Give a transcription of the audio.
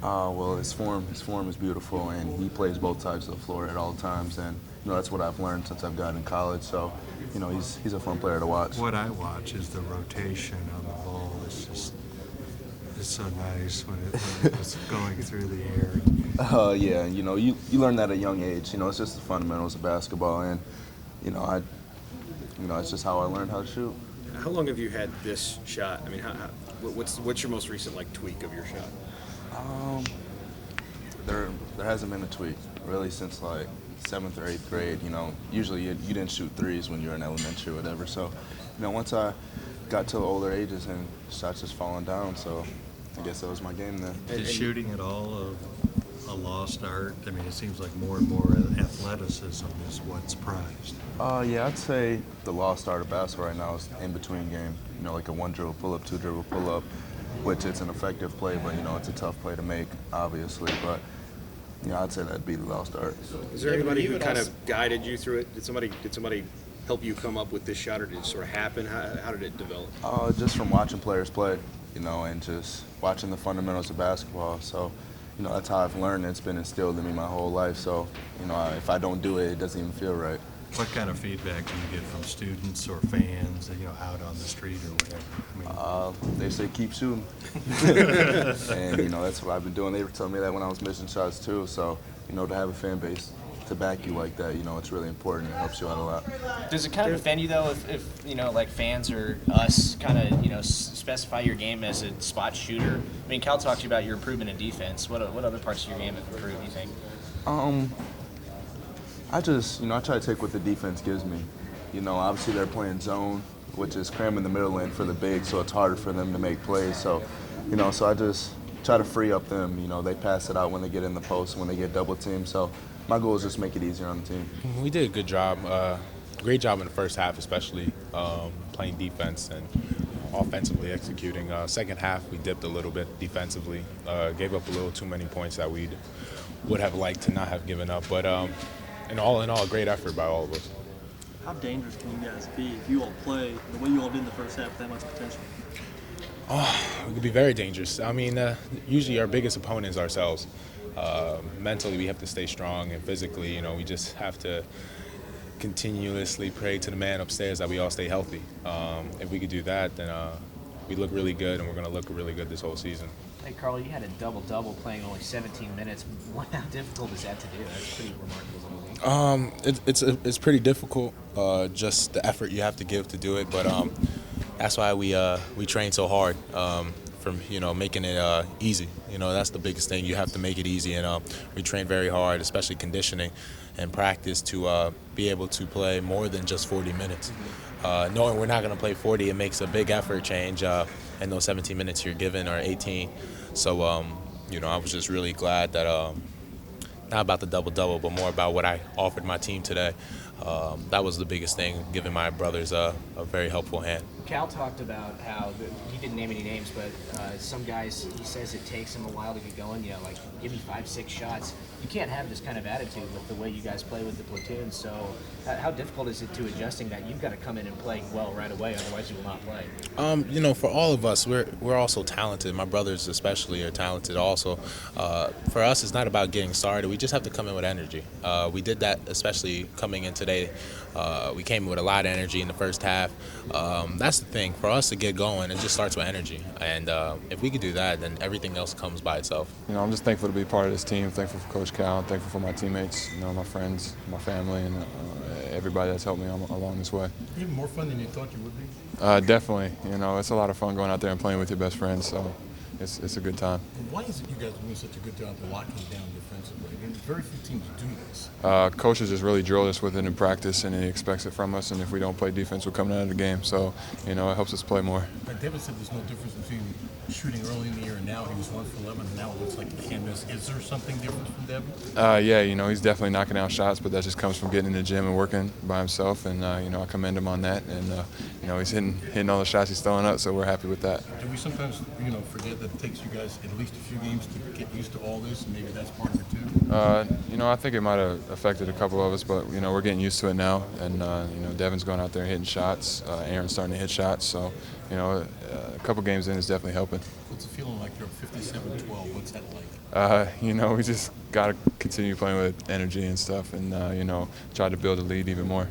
Well, his form is beautiful, and he plays both sides of the floor at all times, and that's what I've learned since I've gotten in college. So, he's a fun player to watch. What I watch is the rotation on the ball. It's so nice when it's going through the air. Yeah, you learn that at a young age. It's just the fundamentals of basketball, and I, it's just how I learned how to shoot. How long have you had this shot? I mean, what's your most recent tweak of your shot? There hasn't been a tweak really since like 7th or 8th grade. Usually you didn't shoot threes when you were in elementary or whatever. So, once I got to the older ages and shots just falling down, so I guess that was my game then. Is shooting at all a lost art? I mean, it seems like more and more athleticism is what's prized. Yeah, I'd say the lost art of basketball right now is in between game. Like a 1-dribble pull-up, 2-dribble pull-up, which it's an effective play, but it's a tough play to make, obviously. But I'd say that'd be the lost art. Is there anybody who kind of guided you through it? Did somebody help you come up with this shot, or did it sort of happen? How did it develop? Just from watching players play, and just watching the fundamentals of basketball. So, that's how I've learned. It's been instilled in me my whole life. So, if I don't do it, it doesn't even feel right. What kind of feedback do you get from students or fans, out on the street or whatever? They say keep shooting, and that's what I've been doing. They were telling me that when I was missing shots too. So, to have a fan base to back you like that, it's really important. It helps you out a lot. Does it kind of offend you though if like fans or us kind of specify your game as a spot shooter? I mean, Cal talked to you about your improvement in defense. What other parts of your game have improved, you think? I just, I try to take what the defense gives me. Obviously they're playing zone, which is cramming the middle lane for the big, so it's harder for them to make plays. So, so I just try to free up them. They pass it out when they get in the post, when they get double teamed. So my goal is just make it easier on the team. We did a good job, great job in the first half, especially playing defense and offensively executing. Second half, we dipped a little bit defensively, gave up a little too many points that we would have liked to not have given up. But in all, a great effort by all of us. How dangerous can you guys be if you all play the way you all did in the first half with that much potential? We could be very dangerous. I mean, usually our biggest opponent is ourselves. Mentally, we have to stay strong, and physically, we just have to continuously pray to the man upstairs that we all stay healthy. If we could do that, then we look really good, and we're going to look really good this whole season. Hey, Carl, you had a double-double playing only 17 minutes. How difficult is that to do? That's pretty remarkable. It's pretty difficult, just the effort you have to give to do it, but that's why we train so hard, from making it easy. That's the biggest thing. You have to make it easy, and we train very hard, especially conditioning and practice, to be able to play more than just 40 minutes. Knowing we're not going to play 40, it makes a big effort change, and those 17 minutes you're given are 18. So I was just really glad that not about the double-double, but more about what I offered my team today. That was the biggest thing, giving my brothers a very helpful hand. Cal talked about how, he didn't name any names, but some guys, he says it takes him a while to get going. Like, give me 5-6 shots. You can't have this kind of attitude with the way you guys play with the platoon. So how difficult is it to adjusting that? You've got to come in and play well right away, otherwise you will not play. For all of us, we're also talented. My brothers especially are talented also. For us, it's not about getting started. We just have to come in with energy. We did that, especially coming in today. We came in with a lot of energy in the first half. That's the thing. For us to get going, it just starts with energy. And if we could do that, then everything else comes by itself. I'm just thankful to be part of this team, thankful for Coach Cal, thankful for my teammates, my friends, my family, and everybody that's helped me along this way. Even more fun than you thought you would be? Definitely. It's a lot of fun going out there and playing with your best friends, so it's a good time. And why is it you guys doing such a good job of locking down defensively? I mean, very few teams do this. Coach has just really drilled us with it in practice, and he expects it from us, and if we don't play defense, we're coming out of the game. So, it helps us play more. David said there's no difference between shooting early in the year and now. He was 1 for 11, and now it looks like he can't miss. Is there something different from Devin? Yeah, he's definitely knocking out shots, but that just comes from getting in the gym and working by himself, and, I commend him on that. And, he's hitting all the shots he's throwing up, so we're happy with that. Do we sometimes, forget that it takes you guys at least a few games to get used to all this, and maybe that's part of it too? I think it might have affected a couple of us, but, we're getting used to it now. And, Devin's going out there and hitting shots. Aaron's starting to hit shots. So, a couple games in is definitely helping. What's it feeling like? You're up 50 27-12. What's that like? You know, we just got to continue playing with energy and stuff and, you know, try to build a lead even more.